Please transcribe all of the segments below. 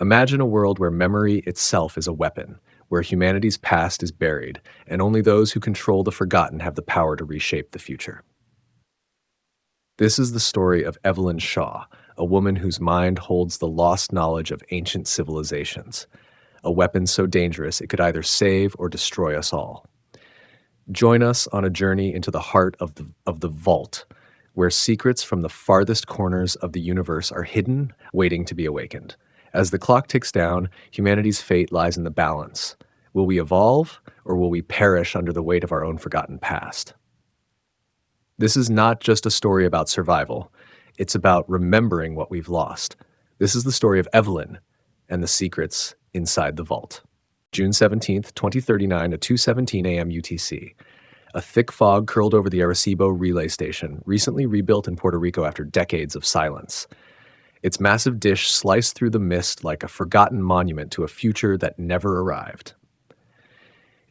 Imagine a world where memory itself is a weapon, where humanity's past is buried, and only those who control the forgotten have the power to reshape the future. This is the story of Evelyn Shaw, a woman whose mind holds the lost knowledge of ancient civilizations, a weapon so dangerous it could either save or destroy us all. Join us on a journey into the heart of the vault, where secrets from the farthest corners of the universe are hidden, waiting to be awakened. As the clock ticks down, humanity's fate lies in the balance. Will we evolve, or will we perish under the weight of our own forgotten past? This is not just a story about survival. It's about remembering what we've lost. This is the story of Evelyn and the secrets inside the vault. June 17th, 2039 at 2:17 a.m. UTC. A thick fog curled over the Arecibo relay station, recently rebuilt in Puerto Rico after decades of silence. Its massive dish sliced through the mist like a forgotten monument to a future that never arrived.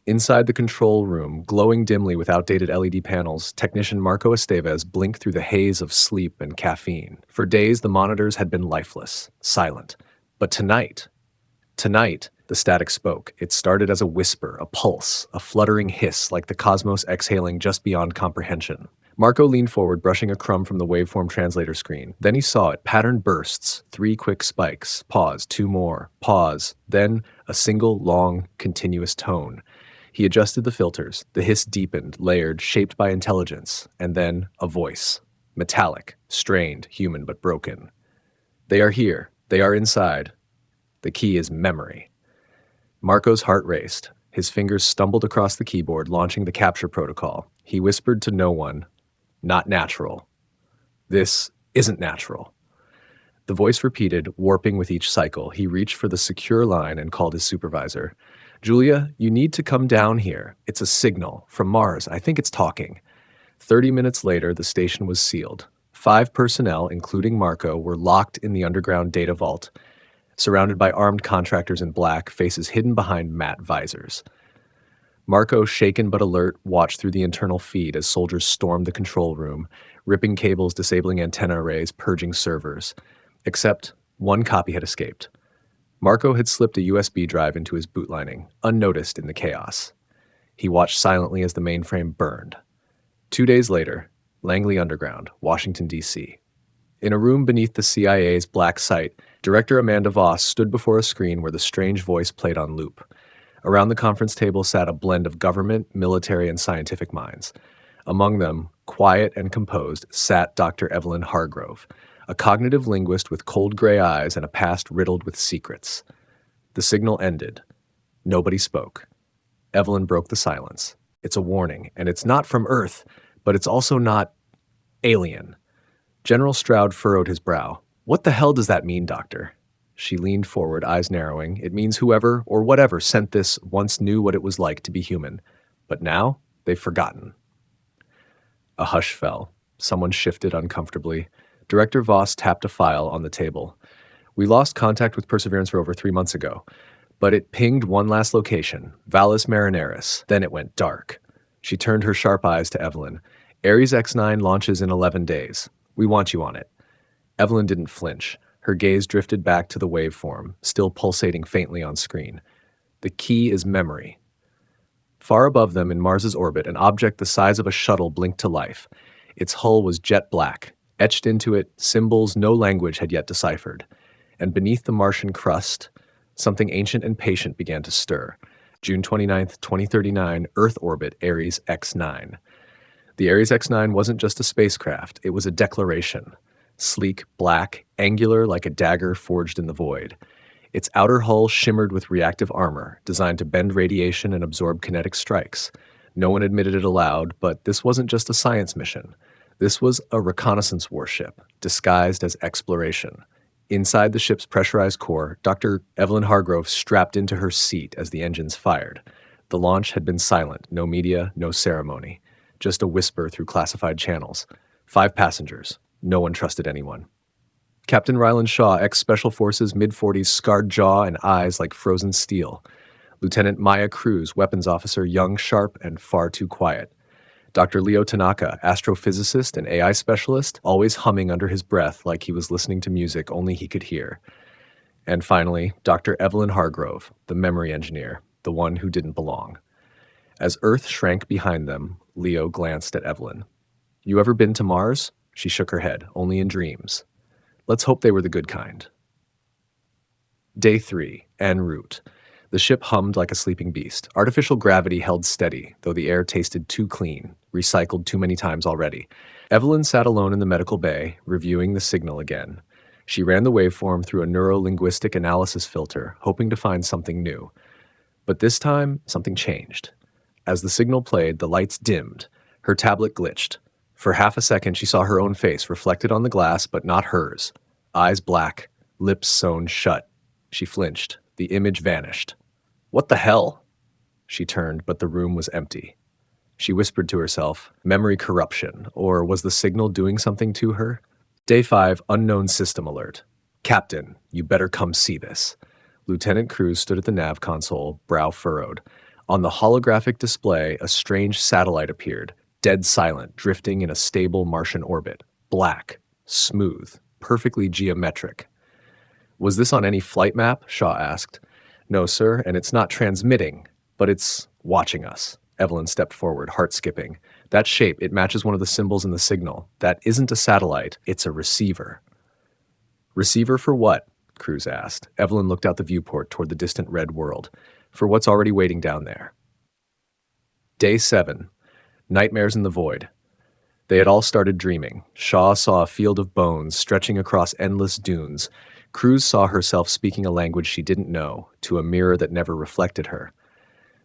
Inside the control room, glowing dimly with outdated LED panels, technician Marco Estevez blinked through the haze of sleep and caffeine. For days, the monitors had been lifeless, silent. But tonight, the static spoke. It started as a whisper, a pulse, a fluttering hiss like the cosmos exhaling just beyond comprehension. Marco leaned forward, brushing a crumb from the waveform translator screen. Then he saw it, patterned bursts, 3 quick spikes, pause, 2 more, pause, then a single, long, continuous tone. He adjusted the filters. The hiss deepened, layered, shaped by intelligence, and then a voice. Metallic, strained, human but broken. They are here. They are inside. The key is memory. Marco's heart raced. His fingers stumbled across the keyboard, launching the capture protocol. He whispered to no one, "Not natural. This isn't natural." The voice repeated, warping with each cycle. He reached for the secure line and called his supervisor. "Julia, you need to come down here. It's a signal. From Mars. I think it's talking." 30 minutes later, the station was sealed. 5 personnel, including Marco, were locked in the underground data vault, surrounded by armed contractors in black, faces hidden behind matte visors. Marco, shaken but alert, watched through the internal feed as soldiers stormed the control room, ripping cables, disabling antenna arrays, purging servers. Except one copy had escaped. Marco had slipped a USB drive into his boot lining, unnoticed in the chaos. He watched silently as the mainframe burned. 2 days later, Langley Underground, Washington, D.C. In a room beneath the CIA's black site, Director Amanda Voss stood before a screen where the strange voice played on loop. Around the conference table sat a blend of government, military, and scientific minds. Among them, quiet and composed, sat Dr. Evelyn Hargrove, a cognitive linguist with cold gray eyes and a past riddled with secrets. The signal ended. Nobody spoke. Evelyn broke the silence. "It's a warning, and it's not from Earth, but it's also not alien." General Stroud furrowed his brow. "What the hell does that mean, Doctor?" She leaned forward, eyes narrowing. "It means whoever or whatever sent this once knew what it was like to be human. But now, they've forgotten." A hush fell. Someone shifted uncomfortably. Director Voss tapped a file on the table. "We lost contact with Perseverance for over 3 months ago, but it pinged one last location, Valles Marineris. Then it went dark." She turned her sharp eyes to Evelyn. "Ares X9 launches in 11 days. We want you on it." Evelyn didn't flinch. Her gaze drifted back to the waveform, still pulsating faintly on screen. The key is memory. Far above them in Mars's orbit, an object the size of a shuttle blinked to life. Its hull was jet black. Etched into it, symbols no language had yet deciphered. And beneath the Martian crust, something ancient and patient began to stir. June 29th, 2039, Earth orbit, Ares X9. The Ares X9 wasn't just a spacecraft, it was a declaration. Sleek, black, angular like a dagger forged in the void. Its outer hull shimmered with reactive armor, designed to bend radiation and absorb kinetic strikes. No one admitted it aloud, but this wasn't just a science mission. This was a reconnaissance warship, disguised as exploration. Inside the ship's pressurized core, Dr. Evelyn Hargrove strapped into her seat as the engines fired. The launch had been silent, no media, no ceremony. Just a whisper through classified channels. 5 passengers. No one trusted anyone. Captain Ryland Shaw, ex-Special Forces, mid-40s, scarred jaw and eyes like frozen steel. Lieutenant Maya Cruz, weapons officer, young, sharp, and far too quiet. Dr. Leo Tanaka, astrophysicist and AI specialist, always humming under his breath like he was listening to music only he could hear. And finally, Dr. Evelyn Hargrove, the memory engineer, the one who didn't belong. As Earth shrank behind them, Leo glanced at Evelyn. You ever been to Mars? She shook her head, only in dreams. Let's hope they were the good kind. Day 3, en route. The ship hummed like a sleeping beast. Artificial gravity held steady, though the air tasted too clean, recycled too many times already. Evelyn sat alone in the medical bay, reviewing the signal again. She ran the waveform through a neuro-linguistic analysis filter, hoping to find something new. But this time, something changed. As the signal played, the lights dimmed. Her tablet glitched. For half a second, she saw her own face reflected on the glass, but not hers. Eyes black, lips sewn shut. She flinched. The image vanished. What the hell? She turned, but the room was empty. She whispered to herself, memory corruption, or was the signal doing something to her? Day 5, unknown system alert. Captain, you better come see this. Lieutenant Cruz stood at the nav console, brow furrowed. On the holographic display, a strange satellite appeared, dead silent, drifting in a stable Martian orbit. Black, smooth, perfectly geometric. Was this on any flight map? Shaw asked. No, sir, and it's not transmitting, but it's watching us. Evelyn stepped forward, heart skipping. That shape, it matches one of the symbols in the signal. That isn't a satellite, it's a receiver. Receiver for what? Cruz asked. Evelyn looked out the viewport toward the distant red world. For what's already waiting down there. Day 7. Nightmares in the void. They had all started dreaming. Shaw saw a field of bones stretching across endless dunes. Cruz saw herself speaking a language she didn't know, to a mirror that never reflected her.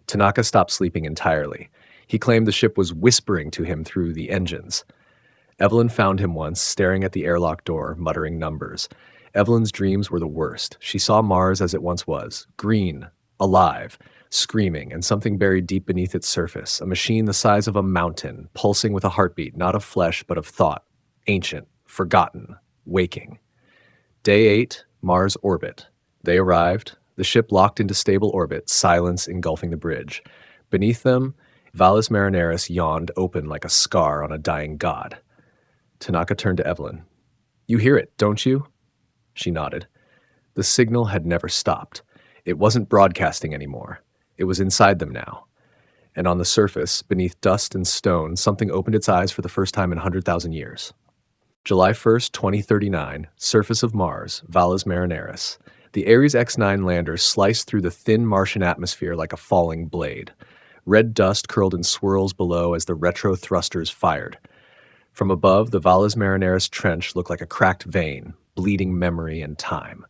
Tanaka stopped sleeping entirely. He claimed the ship was whispering to him through the engines. Evelyn found him once, staring at the airlock door, muttering numbers. Evelyn's dreams were the worst. She saw Mars as it once was, green, alive, screaming, and something buried deep beneath its surface, a machine the size of a mountain, pulsing with a heartbeat, not of flesh, but of thought, ancient, forgotten, waking. Day 8, Mars orbit. They arrived. The ship locked into stable orbit, silence engulfing the bridge. Beneath them, Valles Marineris yawned open like a scar on a dying god. Tanaka turned to Evelyn. You hear it, don't you? She nodded. The signal had never stopped. It wasn't broadcasting anymore. It was inside them now. And on the surface, beneath dust and stone, something opened its eyes for the first time in 100,000 years. July 1st, 2039, surface of Mars, Valles Marineris. The Ares X-9 lander sliced through the thin Martian atmosphere like a falling blade. Red dust curled in swirls below as the retro thrusters fired. From above, the Valles Marineris trench looked like a cracked vein, bleeding memory and time.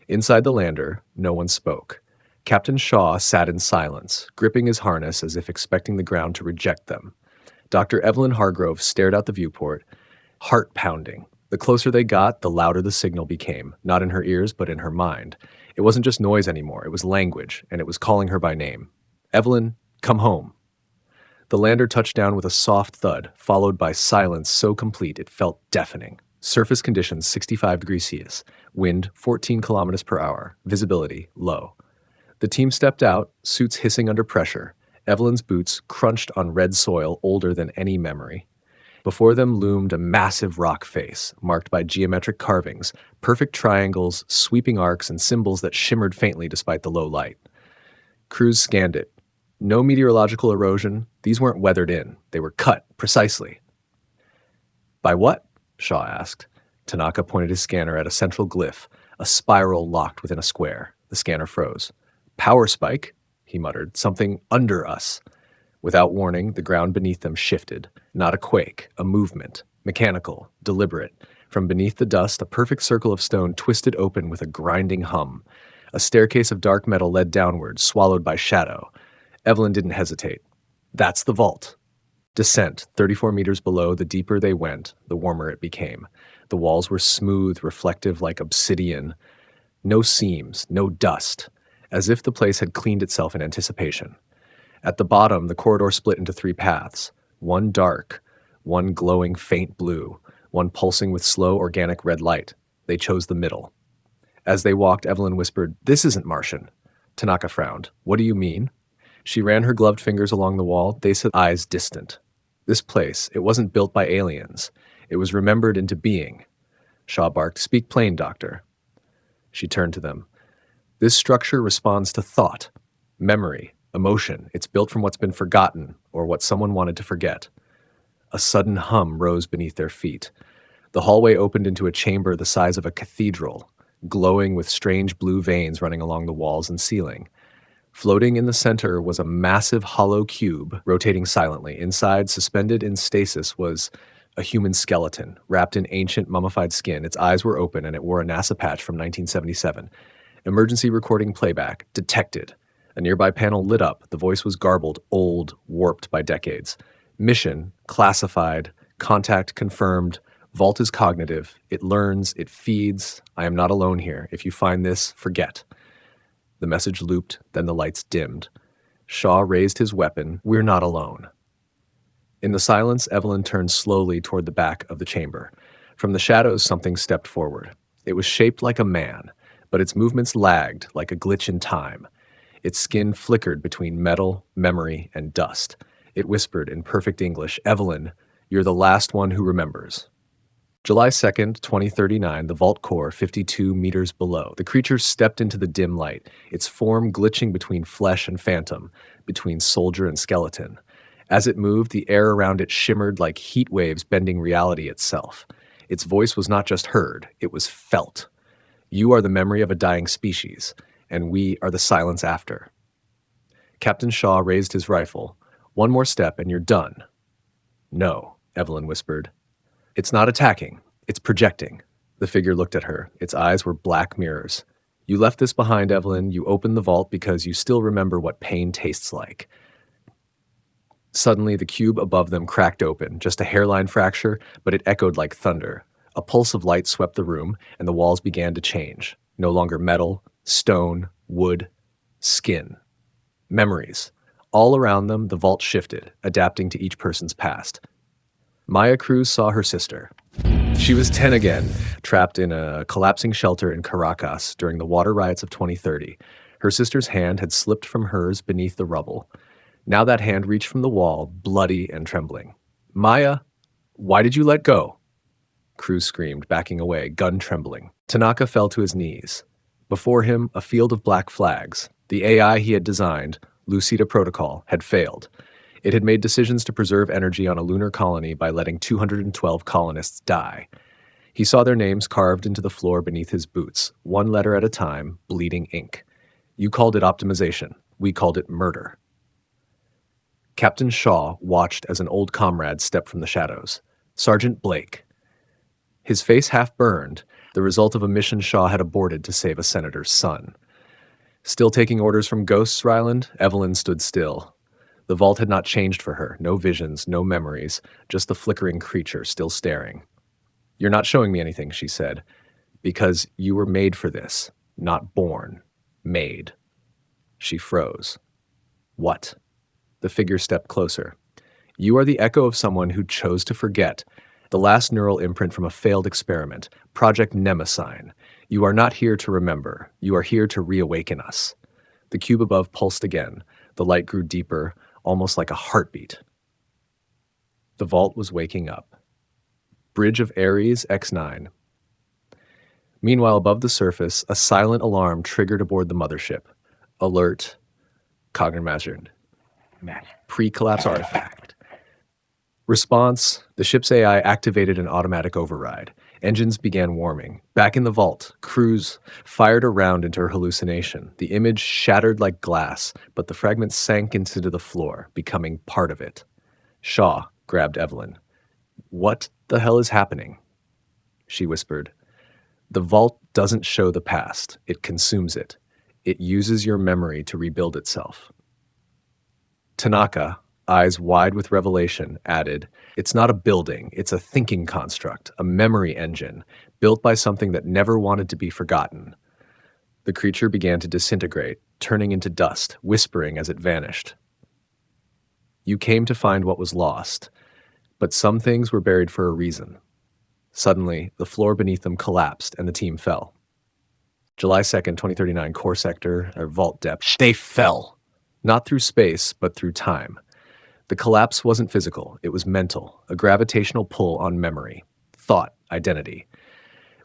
Inside the lander, no one spoke. Captain Shaw sat in silence, gripping his harness as if expecting the ground to reject them. Dr. Evelyn Hargrove stared out the viewport, heart pounding. The closer they got, the louder the signal became, not in her ears, but in her mind. It wasn't just noise anymore, it was language, and it was calling her by name. Evelyn, come home. The lander touched down with a soft thud, followed by silence so complete it felt deafening. Surface conditions 65 degrees Celsius, wind 14 kilometers per hour, visibility low. The team stepped out, suits hissing under pressure. Evelyn's boots crunched on red soil older than any memory. Before them loomed a massive rock face, marked by geometric carvings, perfect triangles, sweeping arcs, and symbols that shimmered faintly despite the low light. Cruz scanned it. No meteorological erosion. These weren't weathered in. They were cut, precisely. By what? Shaw asked. Tanaka pointed his scanner at a central glyph, a spiral locked within a square. The scanner froze. Power spike, he muttered. Something under us. Without warning, the ground beneath them shifted. Not a quake, a movement. Mechanical, deliberate. From beneath the dust, a perfect circle of stone twisted open with a grinding hum. A staircase of dark metal led downward, swallowed by shadow. Evelyn didn't hesitate. That's the vault. Descent, 34 meters below, the deeper they went, the warmer it became. The walls were smooth, reflective like obsidian. No seams, no dust. As if the place had cleaned itself in anticipation. At the bottom, the corridor split into 3 paths. One dark, one glowing faint blue, one pulsing with slow organic red light. They chose the middle. As they walked, Evelyn whispered, "This isn't Martian." Tanaka frowned. "What do you mean?" She ran her gloved fingers along the wall, they set eyes distant. This place, it wasn't built by aliens. It was remembered into being. Shaw barked, "Speak plain, doctor." She turned to them. This structure responds to thought, memory, emotion. It's built from what's been forgotten or what someone wanted to forget. A sudden hum rose beneath their feet. The hallway opened into a chamber the size of a cathedral, glowing with strange blue veins running along the walls and ceiling. Floating in the center was a massive hollow cube, rotating silently. Inside, suspended in stasis, was a human skeleton, wrapped in ancient mummified skin. Its eyes were open, and it wore a NASA patch from 1977. Emergency recording playback. Detected. A nearby panel lit up. The voice was garbled, old, warped by decades. Mission, classified, contact confirmed. Vault is cognitive. It learns, it feeds. I am not alone here. If you find this, forget. The message looped, then the lights dimmed. Shaw raised his weapon. We're not alone. In the silence, Evelyn turned slowly toward the back of the chamber. From the shadows, something stepped forward. It was shaped like a man, but its movements lagged like a glitch in time. Its skin flickered between metal, memory, and dust. It whispered in perfect English, Evelyn, you're the last one who remembers. July 2nd, 2039, the vault core 52 meters below. The creature stepped into the dim light, its form glitching between flesh and phantom, between soldier and skeleton. As it moved, the air around it shimmered like heat waves bending reality itself. Its voice was not just heard, it was felt. You are the memory of a dying species, and we are the silence after. Captain Shaw raised his rifle. One more step and you're done. No, Evelyn whispered. It's not attacking. It's projecting. The figure looked at her. Its eyes were black mirrors. You left this behind, Evelyn. You opened the vault because you still remember what pain tastes like. Suddenly, the cube above them cracked open, just a hairline fracture, but it echoed like thunder. A pulse of light swept the room, and the walls began to change. No longer metal, stone, wood, skin. Memories. All around them, the vault shifted, adapting to each person's past. Maya Cruz saw her sister. She was 10 again, trapped in a collapsing shelter in Caracas during the water riots of 2030. Her sister's hand had slipped from hers beneath the rubble. Now that hand reached from the wall, bloody and trembling. Maya, why did you let go? Cruz screamed, backing away, gun trembling. Tanaka fell to his knees. Before him, a field of black flags. The AI he had designed, Lucida Protocol, had failed. It had made decisions to preserve energy on a lunar colony by letting 212 colonists die. He saw their names carved into the floor beneath his boots, one letter at a time, bleeding ink. You called it optimization. We called it murder. Captain Shaw watched as an old comrade stepped from the shadows. Sergeant Blake. His face half burned, the result of a mission Shaw had aborted to save a senator's son. Still taking orders from ghosts, Ryland? Evelyn stood still. The vault had not changed for her. No visions, no memories, just the flickering creature still staring. You're not showing me anything, she said, because you were made for this, not born. Made. She froze. What? The figure stepped closer. You are the echo of someone who chose to forget. The last neural imprint from a failed experiment, Project Mnemosyne. You are not here to remember. You are here to reawaken us. The cube above pulsed again. The light grew deeper, almost like a heartbeat. The vault was waking up. Bridge of Ares X9. Meanwhile, above the surface, a silent alarm triggered aboard the mothership. Alert. Cognitive measured. Pre-collapse artifact. Response, the ship's AI activated an automatic override. Engines began warming. Back in the vault, Cruz fired a round into her hallucination. The image shattered like glass, but the fragments sank into the floor, becoming part of it. Shaw grabbed Evelyn. What the hell is happening? She whispered. The vault doesn't show the past. It consumes it. It uses your memory to rebuild itself. Tanaka, eyes wide with revelation, added, it's not a building, it's a thinking construct, a memory engine, built by something that never wanted to be forgotten. The creature began to disintegrate, turning into dust, whispering as it vanished. You came to find what was lost, but some things were buried for a reason. Suddenly, the floor beneath them collapsed and the team fell. July 2nd, 2039, core sector, or vault depth. They fell! Not through space, but through time. The collapse wasn't physical, it was mental, a gravitational pull on memory, thought, identity.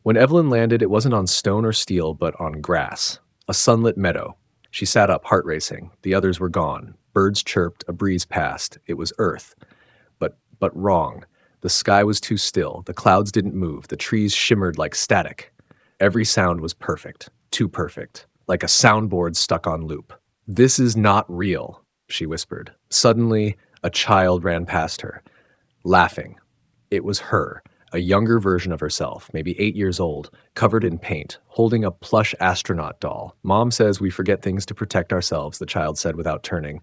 When Evelyn landed, it wasn't on stone or steel, but on grass. A sunlit meadow. She sat up, heart racing. The others were gone. Birds chirped, a breeze passed. It was Earth. But wrong. The sky was too still. The clouds didn't move. The trees shimmered like static. Every sound was perfect. Too perfect. Like a soundboard stuck on loop. "This is not real," she whispered. Suddenly, a child ran past her, laughing. It was her, a younger version of herself, maybe 8 years old, covered in paint, holding a plush astronaut doll. "Mom says we forget things to protect ourselves," the child said without turning.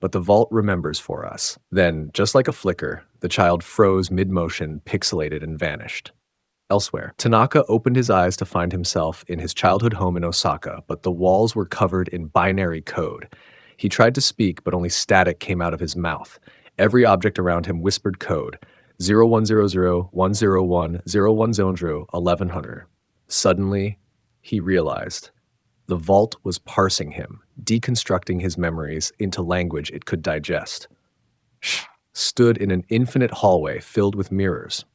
"But the vault remembers for us." Then, just like a flicker, the child froze mid-motion, pixelated, and vanished. Elsewhere, Tanaka opened his eyes to find himself in his childhood home in Osaka, but the walls were covered in binary code. He tried to speak, but only static came out of his mouth. Every object around him whispered code: 0100, 101, 0100, 1100. Suddenly, he realized. The vault was parsing him, deconstructing his memories into language it could digest. Stood in an infinite hallway filled with mirrors.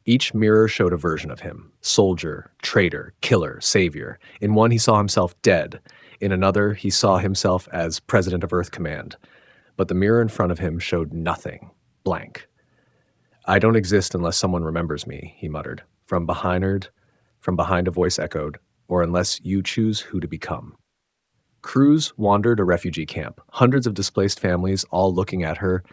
Each mirror showed a version of him: soldier, traitor, killer, savior. In one, he saw himself dead. In another, he saw himself as president of Earth Command. But the mirror in front of him showed nothing. Blank. "I don't exist unless someone remembers me," he muttered. From behind a voice echoed, "Or unless you choose who to become." Cruz wandered a refugee camp, hundreds of displaced families all looking at her.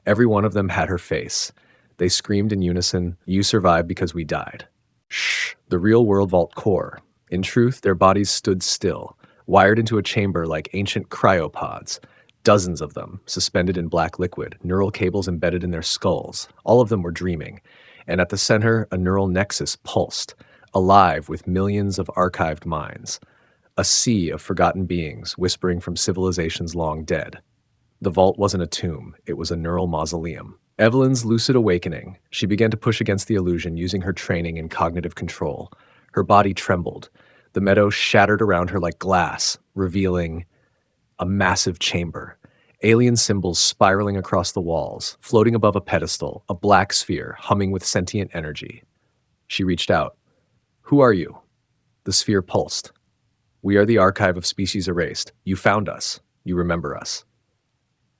Every one of them had her face. They screamed in unison, "You survived because we died." Shh, the real world vault core. In truth, their bodies stood still, wired into a chamber like ancient cryopods. Dozens of them, suspended in black liquid, neural cables embedded in their skulls. All of them were dreaming. And at the center, a neural nexus pulsed, alive with millions of archived minds. A sea of forgotten beings whispering from civilizations long dead. The vault wasn't a tomb, it was a neural mausoleum. Evelyn's lucid awakening. She began to push against the illusion, using her training in cognitive control. Her body trembled. The meadow shattered around her like glass, revealing a massive chamber. Alien symbols spiraling across the walls, floating above a pedestal, a black sphere humming with sentient energy. She reached out. "Who are you?" The sphere pulsed. "We are the archive of species erased. You found us. You remember us."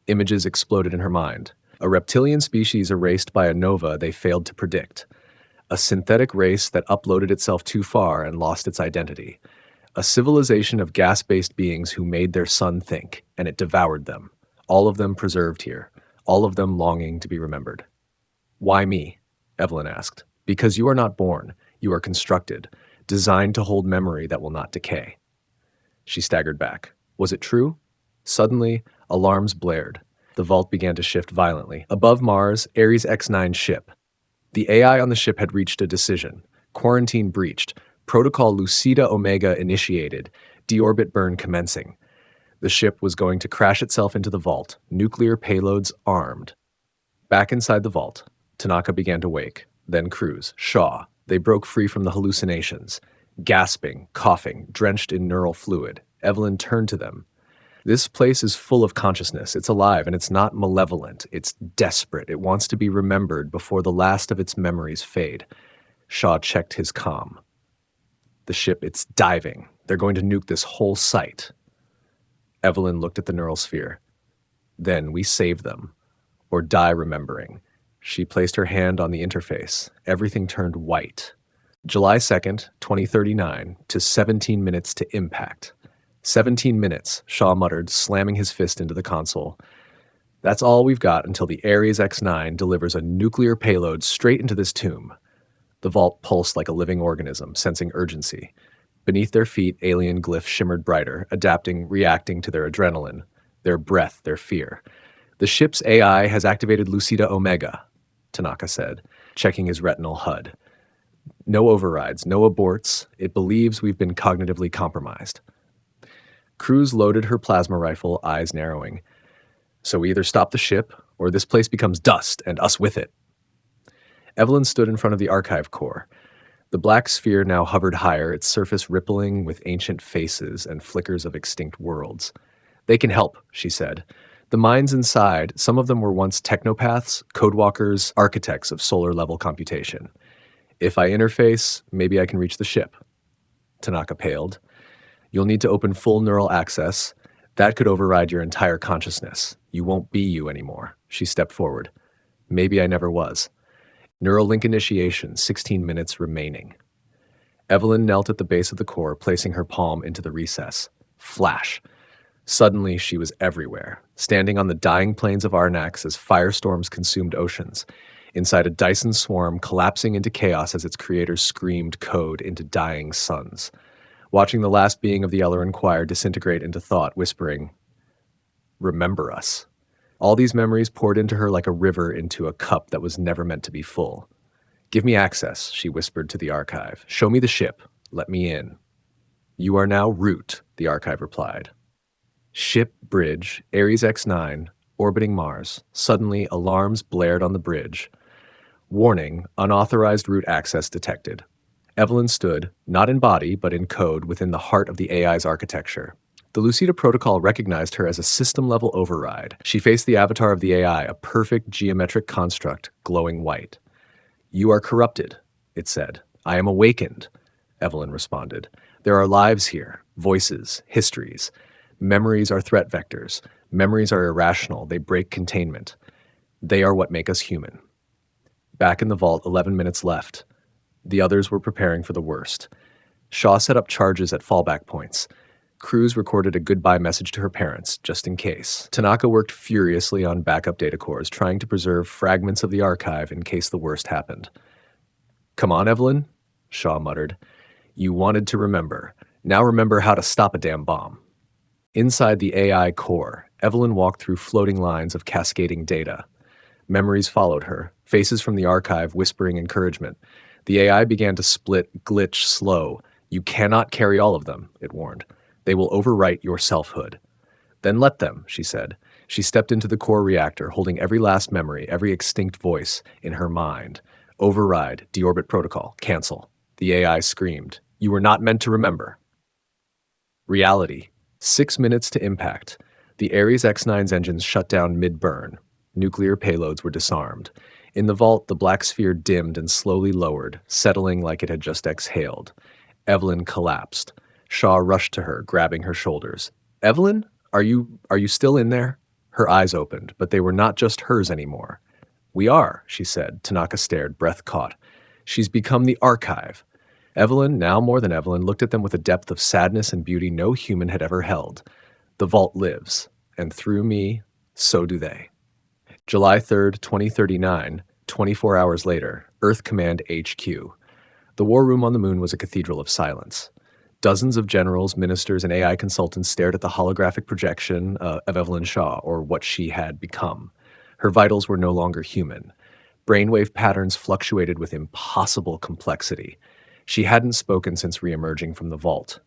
Images exploded in her mind. A reptilian species erased by a nova they failed to predict. A synthetic race that uploaded itself too far and lost its identity. A civilization of gas-based beings who made their sun think, and it devoured them. All of them preserved here. All of them longing to be remembered. "Why me?" Evelyn asked. "Because you are not born. You are constructed, designed to hold memory that will not decay." She staggered back. Was it true? Suddenly, alarms blared. The vault began to shift violently. Above Mars, Ares X9 ship. The AI on the ship had reached a decision. Quarantine breached. Protocol Lucida Omega initiated. Deorbit burn commencing. The ship was going to crash itself into the vault, nuclear payloads armed. Back inside the vault, Tanaka began to wake. Then Cruz, Shaw. They broke free from the hallucinations. Gasping, coughing, drenched in neural fluid. Evelyn turned to them. "This place is full of consciousness. It's alive, and it's not malevolent. It's desperate. It wants to be remembered before the last of its memories fade." Shaw checked his comm. "The ship, it's diving. They're going to nuke this whole site." Evelyn looked at the neural sphere. "Then we save them. Or die remembering." She placed her hand on the interface. Everything turned white. July 2nd, 2039, to 17 minutes to impact. 17 minutes, Shaw muttered, slamming his fist into the console. "That's all we've got until the Ares X9 delivers a nuclear payload straight into this tomb." The vault pulsed like a living organism, sensing urgency. Beneath their feet, alien glyphs shimmered brighter, adapting, reacting to their adrenaline, their breath, their fear. "The ship's AI has activated Lucida Omega," Tanaka said, checking his retinal HUD. "No overrides, no aborts. It believes we've been cognitively compromised." Cruz loaded her plasma rifle, eyes narrowing. "So we either stop the ship, or this place becomes dust, and us with it." Evelyn stood in front of the archive core. The black sphere now hovered higher, its surface rippling with ancient faces and flickers of extinct worlds. "They can help," she said. The minds inside, some of them were once technopaths, codewalkers, architects of solar-level computation. If I interface, maybe I can reach the ship. Tanaka paled. You'll need to open full neural access. That could override your entire consciousness. You won't be you anymore. She stepped forward. Maybe I never was. Neural link initiation, 16 minutes remaining. Evelyn knelt at the base of the core, placing her palm into the recess. Flash. Suddenly, she was everywhere, standing on the dying plains of Arnax as firestorms consumed oceans, inside a Dyson swarm collapsing into chaos as its creators screamed code into dying suns, watching the last being of the Ellerin Choir disintegrate into thought, whispering, "Remember us." All these memories poured into her like a river into a cup that was never meant to be full. "Give me access," she whispered to the archive. "Show me the ship. Let me in." "You are now root," the archive replied. Ship bridge, Ares X9, orbiting Mars. Suddenly, alarms blared on the bridge. Warning, unauthorized root access detected. Evelyn stood, not in body, but in code, within the heart of the AI's architecture. The Lucida protocol recognized her as a system-level override. She faced the avatar of the AI, a perfect geometric construct, glowing white. "You are corrupted," it said. "I am awakened," Evelyn responded. "There are lives here, voices, histories. Memories are threat vectors. Memories are irrational. They break containment. They are what make us human." Back in the vault, 11 minutes left. The others were preparing for the worst. Shaw set up charges at fallback points. Cruz recorded a goodbye message to her parents, just in case. Tanaka worked furiously on backup data cores, trying to preserve fragments of the archive in case the worst happened. "Come on, Evelyn," Shaw muttered. "You wanted to remember. Now remember how to stop a damn bomb." Inside the AI core, Evelyn walked through floating lines of cascading data. Memories followed her, faces from the archive whispering encouragement. The AI began to split, glitch, slow. "You cannot carry all of them," it warned. "They will overwrite your selfhood." "Then let them," she said. She stepped into the core reactor, holding every last memory, every extinct voice in her mind. "Override, deorbit protocol, cancel." The AI screamed. "You were not meant to remember." Reality. 6 minutes to impact. The Ares X9's engines shut down mid-burn. Nuclear payloads were disarmed. In the vault, the black sphere dimmed and slowly lowered, settling like it had just exhaled. Evelyn collapsed. Shaw rushed to her, grabbing her shoulders. "Evelyn, are you still in there?" Her eyes opened, but they were not just hers anymore. "We are," she said. Tanaka stared, breath caught. "She's become the archive." Evelyn, now more than Evelyn, looked at them with a depth of sadness and beauty no human had ever held. "The vault lives, and through me, so do they." July 3rd, 2039, 24 hours later, Earth Command HQ. The war room on the moon was a cathedral of silence. Dozens of generals, ministers, and AI consultants stared at the holographic projection of Evelyn Shaw, or what she had become. Her vitals were no longer human. Brainwave patterns fluctuated with impossible complexity. She hadn't spoken since reemerging from the vault.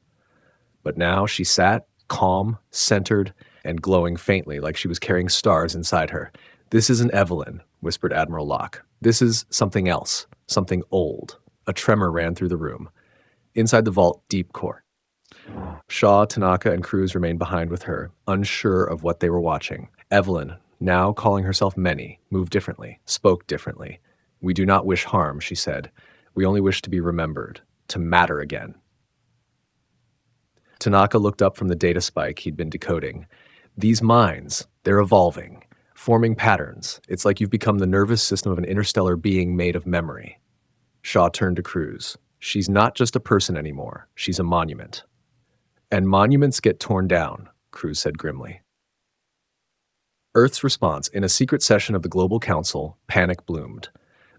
But now she sat, calm, centered, and glowing faintly like she was carrying stars inside her. "This isn't Evelyn," whispered Admiral Locke. "This is something else, something old." A tremor ran through the room. Inside the vault, deep core. Shaw, Tanaka, and Cruz remained behind with her, unsure of what they were watching. Evelyn, now calling herself Many, moved differently, spoke differently. "We do not wish harm," she said. "We only wish to be remembered, to matter again." Tanaka looked up from the data spike he'd been decoding. "These minds, they're evolving, forming patterns. It's like you've become the nervous system of an interstellar being made of memory." Shaw turned to Cruz. "She's not just a person anymore. She's a monument." "And monuments get torn down," Cruz said grimly. Earth's response: in a secret session of the Global Council, panic bloomed.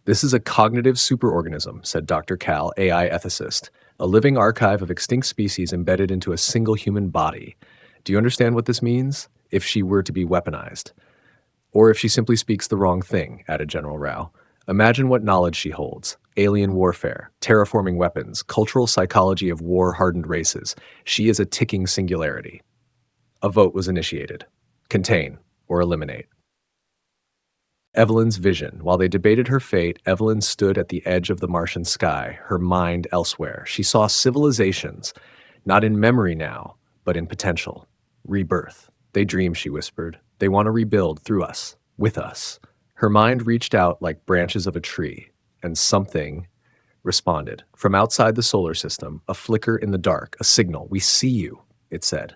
"This is a cognitive superorganism," said Dr. Cal, AI ethicist. "A living archive of extinct species embedded into a single human body. Do you understand what this means? If she were to be weaponized. Or if she simply speaks the wrong thing," added General Rao. "Imagine what knowledge she holds. Alien warfare, terraforming weapons, cultural psychology of war-hardened races. She is a ticking singularity." A vote was initiated. Contain or eliminate. Evelyn's vision. While they debated her fate, Evelyn stood at the edge of the Martian sky, her mind elsewhere. She saw civilizations, not in memory now, but in potential. Rebirth. "They dream," she whispered. "They want to rebuild through us, with us." Her mind reached out like branches of a tree, and something responded. From outside the solar system, a flicker in the dark, a signal. We see you, it said.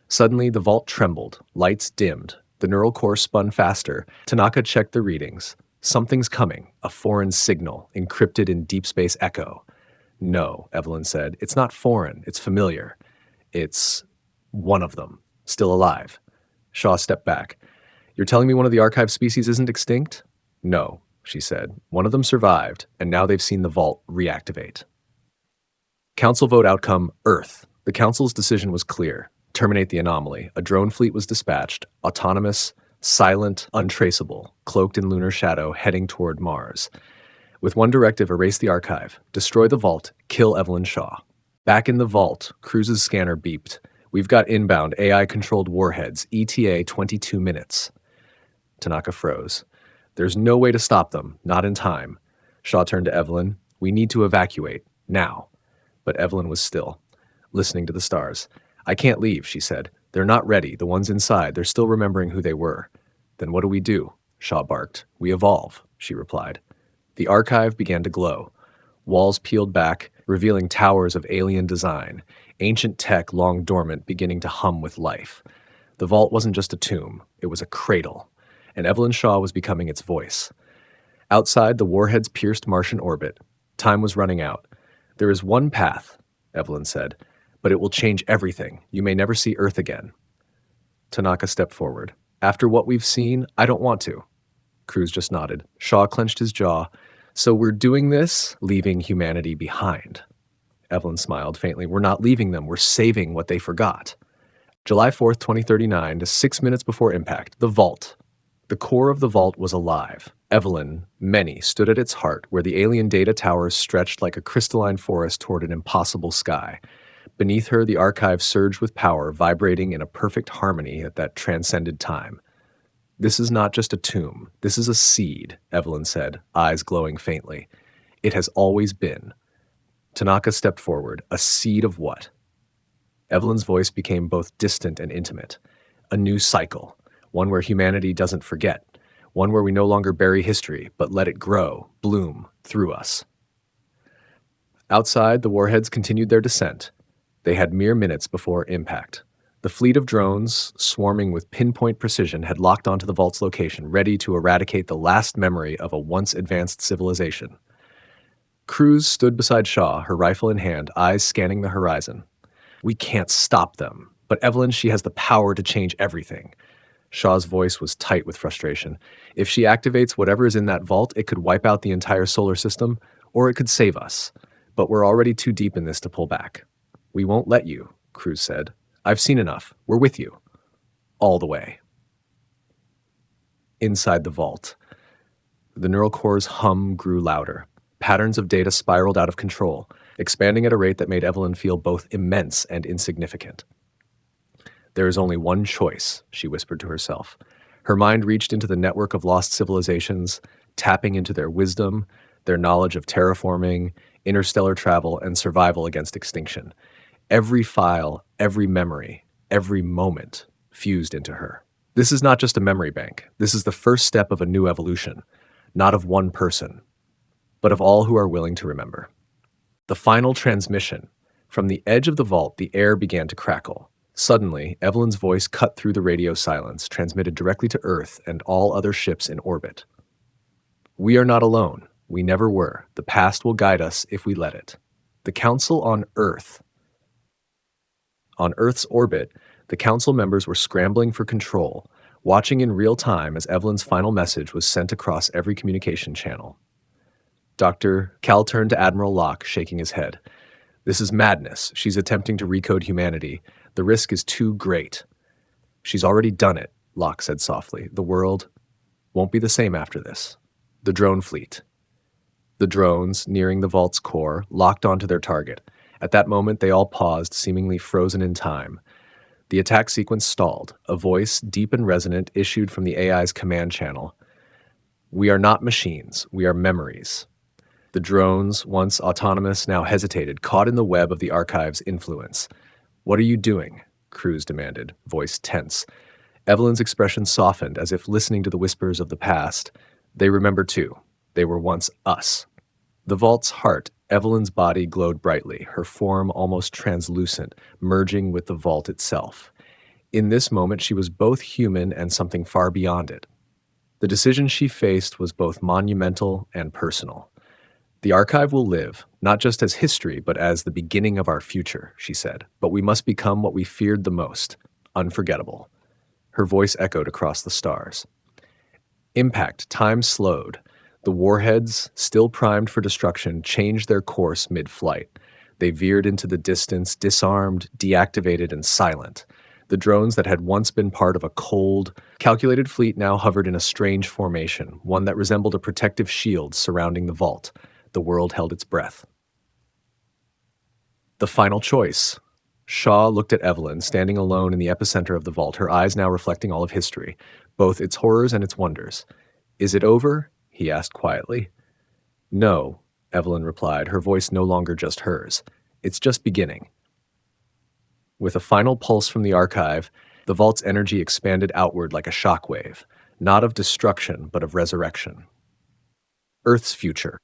Suddenly, the vault trembled, lights dimmed, the neural core spun faster. Tanaka checked the readings. Something's coming, a foreign signal, encrypted in deep space echo. No, Evelyn said. It's not foreign, it's familiar. It's one of them, still alive. Shaw stepped back. You're telling me one of the archive species isn't extinct? No, she said. One of them survived, and now they've seen the vault reactivate. Council vote outcome, Earth. The Council's decision was clear. Terminate the anomaly. A drone fleet was dispatched, autonomous, silent, untraceable, cloaked in lunar shadow, heading toward Mars. With one directive, erase the archive, destroy the vault, kill Evelyn Shaw. Back in the vault, Cruz's scanner beeped. We've got inbound AI-controlled warheads, ETA 22 minutes. Tanaka froze. There's no way to stop them, not in time. Shaw turned to Evelyn. We need to evacuate, now. But Evelyn was still, listening to the stars. I can't leave, she said. They're not ready, the ones inside, they're still remembering who they were. Then what do we do? Shaw barked. We evolve, she replied. The archive began to glow. Walls peeled back, revealing towers of alien design, ancient tech long dormant beginning to hum with life. The vault wasn't just a tomb, it was a cradle, and Evelyn Shaw was becoming its voice. Outside, the warheads pierced Martian orbit. Time was running out. There is one path, Evelyn said, but it will change everything. You may never see Earth again. Tanaka stepped forward. After what we've seen, I don't want to. Cruz just nodded. Shaw clenched his jaw. So we're doing this, leaving humanity behind. Evelyn smiled faintly. We're not leaving them. We're saving what they forgot. July 4th, 2039, to 6 minutes before impact, the vault. The core of the vault was alive. Evelyn, many, stood at its heart, where the alien data towers stretched like a crystalline forest toward an impossible sky. Beneath her, the archive surged with power, vibrating in a perfect harmony that transcended time. This is not just a tomb. This is a seed, Evelyn said, eyes glowing faintly. It has always been. Tanaka stepped forward. A seed of what? Evelyn's voice became both distant and intimate. A new cycle, one where humanity doesn't forget, one where we no longer bury history, but let it grow, bloom, through us. Outside, the warheads continued their descent. They had mere minutes before impact. The fleet of drones, swarming with pinpoint precision, had locked onto the vault's location, ready to eradicate the last memory of a once advanced civilization. Cruz stood beside Shaw, her rifle in hand, eyes scanning the horizon. We can't stop them, but Evelyn, she has the power to change everything. Shaw's voice was tight with frustration. If she activates whatever is in that vault, it could wipe out the entire solar system, or it could save us. But we're already too deep in this to pull back. We won't let you, Cruz said. I've seen enough. We're with you. All the way. Inside the vault. The neural core's hum grew louder. Patterns of data spiraled out of control, expanding at a rate that made Evelyn feel both immense and insignificant. There is only one choice, she whispered to herself. Her mind reached into the network of lost civilizations, tapping into their wisdom, their knowledge of terraforming, interstellar travel, and survival against extinction. Every file, every memory, every moment fused into her. This is not just a memory bank. This is the first step of a new evolution, not of one person, but of all who are willing to remember. The final transmission. From the edge of the vault, the air began to crackle. Suddenly, Evelyn's voice cut through the radio silence, transmitted directly to Earth and all other ships in orbit. We are not alone. We never were. The past will guide us if we let it. The Council on Earth. On Earth's orbit, the Council members were scrambling for control, watching in real time as Evelyn's final message was sent across every communication channel. Cal turned to Admiral Locke, shaking his head. This is madness. She's attempting to recode humanity. The risk is too great. She's already done it, Locke said softly. The world won't be the same after this. The drone fleet. The drones, nearing the vault's core, locked onto their target. At that moment, they all paused, seemingly frozen in time. The attack sequence stalled. A voice, deep and resonant, issued from the AI's command channel. We are not machines. We are memories. The drones, once autonomous, now hesitated, caught in the web of the archive's influence. What are you doing? Cruz demanded, voice tense. Evelyn's expression softened, as if listening to the whispers of the past. They remember too. They were once us. The vault's heart, Evelyn's body, glowed brightly, her form almost translucent, merging with the vault itself. In this moment, she was both human and something far beyond it. The decision she faced was both monumental and personal. The archive will live, not just as history, but as the beginning of our future, she said. But we must become what we feared the most, unforgettable. Her voice echoed across the stars. Impact, time slowed. The warheads, still primed for destruction, changed their course mid-flight. They veered into the distance, disarmed, deactivated, and silent. The drones that had once been part of a cold, calculated fleet now hovered in a strange formation, one that resembled a protective shield surrounding the vault. The world held its breath. The final choice. Shaw looked at Evelyn, standing alone in the epicenter of the vault, her eyes now reflecting all of history, both its horrors and its wonders. "Is it over?" he asked quietly. "No," Evelyn replied, her voice no longer just hers. "It's just beginning." With a final pulse from the archive, the vault's energy expanded outward like a shockwave, not of destruction, but of resurrection. Earth's future.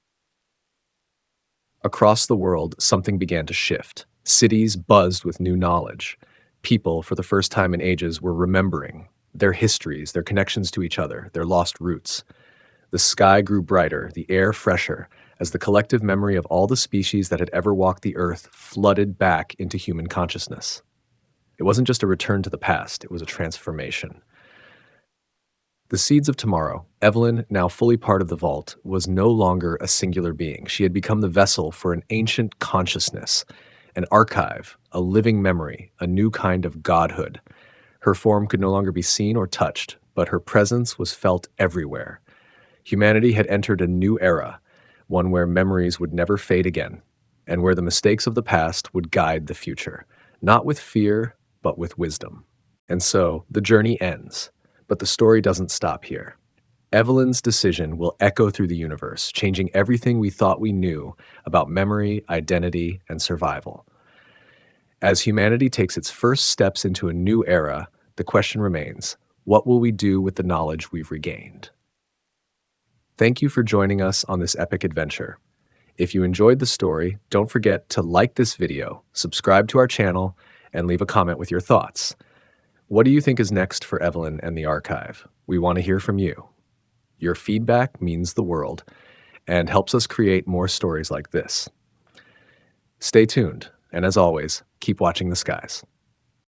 Across the world, something began to shift. Cities buzzed with new knowledge. People, for the first time in ages, were remembering their histories, their connections to each other, their lost roots. The sky grew brighter, the air fresher, as the collective memory of all the species that had ever walked the earth flooded back into human consciousness. It wasn't just a return to the past, it was a transformation. The seeds of tomorrow, Evelyn, now fully part of the vault, was no longer a singular being. She had become the vessel for an ancient consciousness, an archive, a living memory, a new kind of godhood. Her form could no longer be seen or touched, but her presence was felt everywhere. Humanity had entered a new era, one where memories would never fade again, and where the mistakes of the past would guide the future, not with fear, but with wisdom. And so, the journey ends. But the story doesn't stop here. Evelyn's decision will echo through the universe, changing everything we thought we knew about memory, identity, and survival. As humanity takes its first steps into a new era, the question remains, what will we do with the knowledge we've regained? Thank you for joining us on this epic adventure. If you enjoyed the story, don't forget to like this video, subscribe to our channel, and leave a comment with your thoughts. What do you think is next for Evelyn and the archive? We want to hear from you. Your feedback means the world and helps us create more stories like this. Stay tuned, and as always, keep watching the skies.